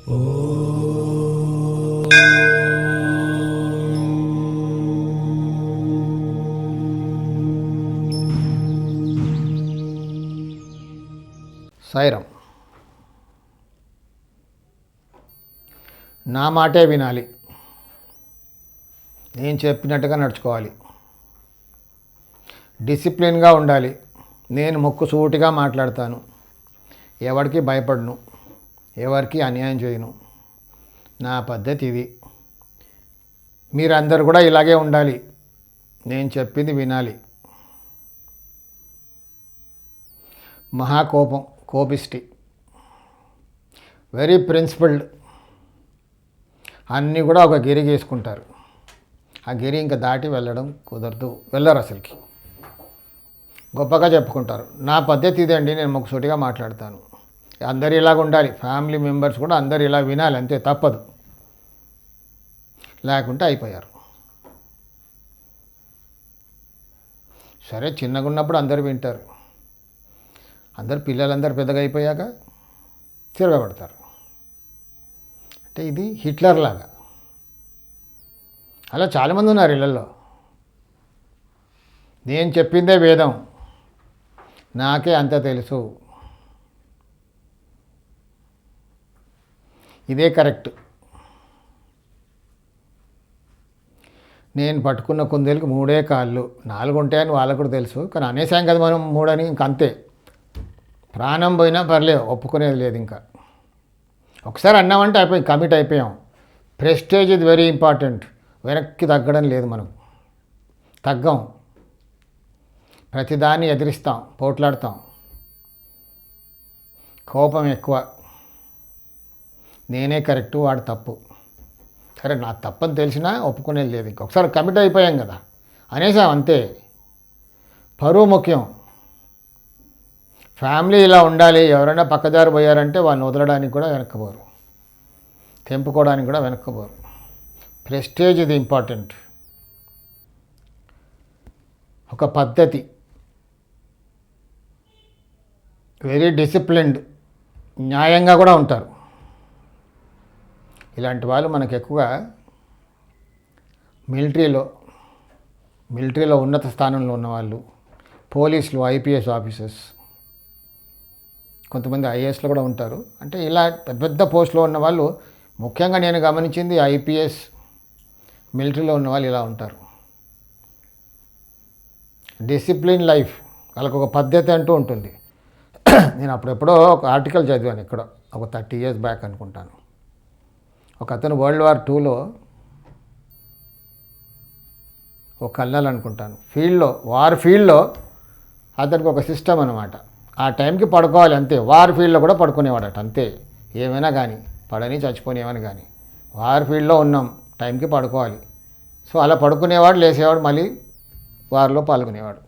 సాయిరామ్. నా మాటే వినాలి, నేను చెప్పినట్టుగా నడుచుకోవాలి, డిసిప్లిన్గా ఉండాలి. నేను ముక్కు సూటిగా మాట్లాడతాను, ఎవరికి భయపడను, ఎవరికి అన్యాయం చేయను. నా పద్ధతి ఇది. మీరందరూ కూడా ఇలాగే ఉండాలి, నేను చెప్పింది వినాలి. కోపిష్టి, వెరీ ప్రిన్సిపల్డ్. అన్నీ కూడా ఒక గిరి గీసుకుంటారు. ఆ గిరి ఇంకా దాటి వెళ్ళడం కుదరదు, వెళ్ళరు అసలుకి. గొప్పగా చెప్పుకుంటారు, నా పద్ధతి ఇదండి, నేను ముక్కుసూటిగా మాట్లాడతాను. అందరు ఇలాగ ఉండాలి, ఫ్యామిలీ మెంబర్స్ కూడా అందరు ఇలా వినాలి, అంతే, తప్పదు. లేకుంటే అయిపోయారు. సరే, చిన్నగా ఉన్నప్పుడు అందరు వింటారు, పిల్లలందరూ పెద్దగా అయిపోయాక తిరగబడతారు. అంటే ఇది హిట్లర్ లాగా. అలా చాలామంది ఉన్నారు ఇళ్ళల్లో. నేను చెప్పిందే వేదం, నాకే అంత తెలుసు, ఇదే కరెక్ట్. నేను పట్టుకున్న కుందేలకు 3 కాళ్ళు, 4 ఉంటాయని వాళ్ళకు కూడా తెలుసు. కానీ అనేసాం కదా మనం 3 అని, ఇంకంతే. ప్రాణం పోయినా పర్లేదు, ఒప్పుకునేది లేదు. ఇంకా ఒకసారి అన్నామంటే అయిపోయి కమిట్ అయిపోయాం. ప్రెస్టేజ్ ఇది వెరీ ఇంపార్టెంట్. వెనక్కి తగ్గడం లేదు, మనం తగ్గం. ప్రతిదాన్ని ఎదిరిస్తాం, పోట్లాడతాం. కోపం ఎక్కువ, నేనే కరెక్టు, వాడు తప్పు. సరే, నా తప్పని తెలిసినా ఒప్పుకునేది లేదు. ఇంకొకసారి కమిట్ అయిపోయాం కదా, అనేసాం, అంతే. పరువు ముఖ్యం. ఫ్యామిలీ ఇలా ఉండాలి. ఎవరైనా పక్కదారి పోయారంటే వాళ్ళని వదలడానికి కూడా వెనక్కిపోరు, తెంపుకోవడానికి కూడా వెనక్కిపోరు. ప్రెస్టేజ్ ఇది ఇంపార్టెంట్. ఒక పద్ధతి, వెరీ డిసిప్లిన్డ్, న్యాయంగా కూడా ఉంటారు. ఇలాంటి వాళ్ళు మనకు ఎక్కువగా మిలిటరీలో ఉన్నత స్థానంలో ఉన్నవాళ్ళు, పోలీసులు, ఐపీఎస్ ఆఫీసర్స్, కొంతమంది ఐఏఎస్లో కూడా ఉంటారు. అంటే ఇలా పెద్ద పెద్ద పోస్టులో ఉన్న వాళ్ళు, ముఖ్యంగా నేను గమనించింది ఐపీఎస్, మిలిటరీలో ఉన్న వాళ్ళు ఇలా ఉంటారు. డిసిప్లిన్ లైఫ్, వాళ్ళకు ఒక పద్ధతి అంటూ ఉంటుంది. నేను అప్పుడెప్పుడో ఒక ఆర్టికల్ చదివాను, ఇక్కడ ఒక 30 years బ్యాక్ అనుకుంటాను. ఒక అతను World War IIలో ఒక కల్నల్ అనుకుంటాను, వార్ ఫీల్డ్లో అతనికి ఒక సిస్టమ్ అనమాట. ఆ టైంకి పడుకోవాలి, అంతే. వార్ ఫీల్డ్లో కూడా పడుకునేవాడట, అంతే. ఏమైనా కానీ, పడని చచ్చిపోని ఏమైనా కానీ, వార్ ఫీల్డ్లో ఉన్నాం, టైంకి పడుకోవాలి. సో అలా పడుకునేవాడు, లేసేవాడు, మళ్ళీ వారిలో పాల్గొనేవాడు.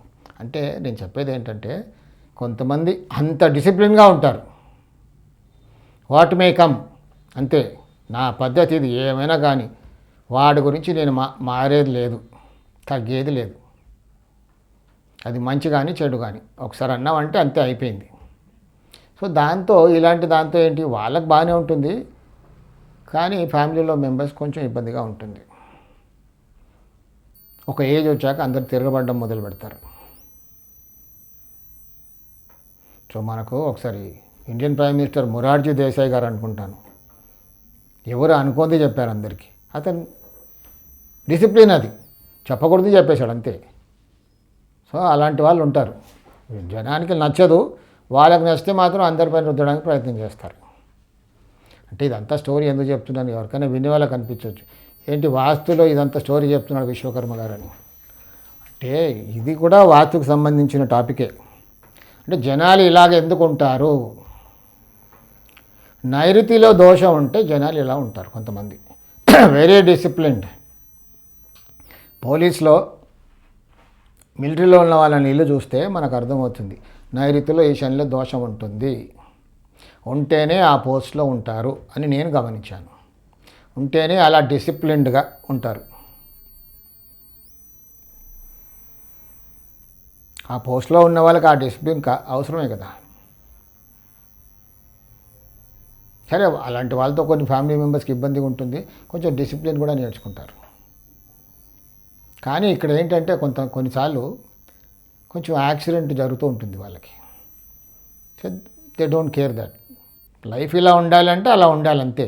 అంటే నేను చెప్పేది ఏంటంటే, కొంతమంది అంత డిసిప్లిన్గా ఉంటారు. వాట్ మే కమ్, అంతే. నా పద్ధతి ఇది, ఏమైనా కానీ వాడి గురించి నేను మారేది లేదు, తగ్గేది లేదు. అది మంచి కానీ చెడు కానీ ఒకసారి అన్నామంటే అంతే, అయిపోయింది. సో ఇలాంటి దాంతో ఏంటి, వాళ్ళకి బాగానే ఉంటుంది, కానీ ఫ్యామిలీలో మెంబర్స్ కొంచెం ఇబ్బందిగా ఉంటుంది. ఒక ఏజ్ వచ్చాక అందరు తిరగబడడం మొదలు పెడతారు. సో మనకు ఒకసారి Indian prime minister Morarji Desai గారు అనుకుంటాను, ఎవరు అనుకోంది చెప్పారు అందరికీ. అతను డిసిప్లిన్, అది చెప్పకూడదు చెప్పేశాడు, అంతే. సో అలాంటి వాళ్ళు ఉంటారు. జనానికి నచ్చదు, వాళ్ళకి నచ్చితే మాత్రం అందరిపైన రుద్దడానికి ప్రయత్నం చేస్తారు. అంటే ఇదంతా స్టోరీ ఎందుకు చెప్తున్నాను, ఎవరికైనా వినే వాళ్ళకి అనిపించవచ్చు, ఏంటి వాస్తులో ఇదంతా స్టోరీ చెప్తున్నాడు విశ్వకర్మ గారని. అంటే ఇది కూడా వాస్తుకు సంబంధించిన టాపికే. అంటే జనాలు ఇలాగ ఎందుకు ఉంటారు, నైరుతిలో దోషం ఉంటే జనాలు ఇలా ఉంటారు. కొంతమంది వెరీ డిసిప్లిన్డ్. పోలీస్లో, మిలిటరీలో ఉన్న వాళ్ళని ఇల్లు చూస్తే మనకు అర్థమవుతుంది, నైరుతిలో ఈ శనిలో దోషం ఉంటుంది, ఉంటేనే ఆ పోస్ట్లో ఉంటారు అని నేను గమనించాను. ఉంటేనే అలా డిసిప్లిన్డ్గా ఉంటారు. ఆ పోస్ట్లో ఉన్న వాళ్ళకి ఆ డిసిప్లిన్ అవసరమే కదా. సరే అలాంటి వాళ్ళతో కొన్ని ఫ్యామిలీ మెంబర్స్కి ఇబ్బందిగా ఉంటుంది, కొంచెం డిసిప్లిన్ కూడా నేర్చుకుంటారు. కానీ ఇక్కడ ఏంటంటే కొన్నిసార్లు కొంచెం యాక్సిడెంట్ జరుగుతూ ఉంటుంది వాళ్ళకి. They don't care that. Life ఇలా ఉండాలంటే అలా ఉండాలి అంతే.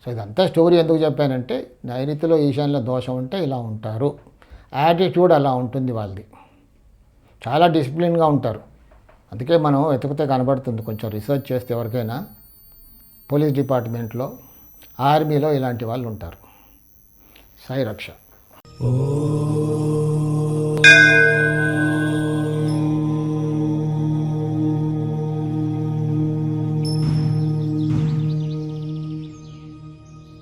సో ఇదంతా స్టోరీ ఎందుకు చెప్పానంటే, నైరుతిలో ఈశాన్యంలో దోషం ఉంటే ఇలా ఉంటారు, యాటిట్యూడ్ అలా ఉంటుంది వాళ్ళది, చాలా డిసిప్లిన్గా ఉంటారు. అందుకే మనం వెతికితే కనబడుతుంది, కొంచెం రీసెర్చ్ చేస్తే ఎవరికైనా పోలీస్ డిపార్ట్మెంట్లో, ఆర్మీలో ఇలాంటి వాళ్ళు ఉంటారు. సాయి రక్ష.